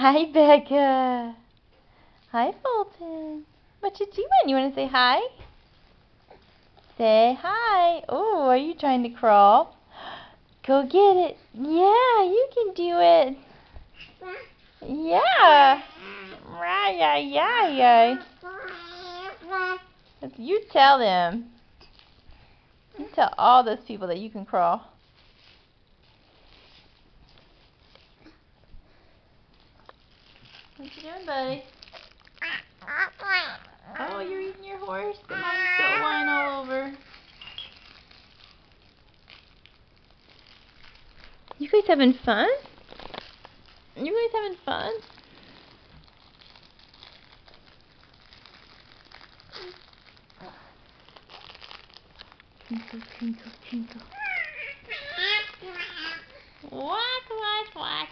Hi, Becca. Hi, Fulton. What you doing? You want to say hi? Say hi. Oh, are you trying to crawl? Go get it. Yeah, you can do it. Yeah. Right, yeah, yeah, yeah. You tell them. You tell all those people that you can crawl. What you doing, buddy? Oh, you're eating your horse? The mommy's spilled wine all over. You guys having fun? You guys having fun? Twinkle, twinkle, twinkle. What, what, what?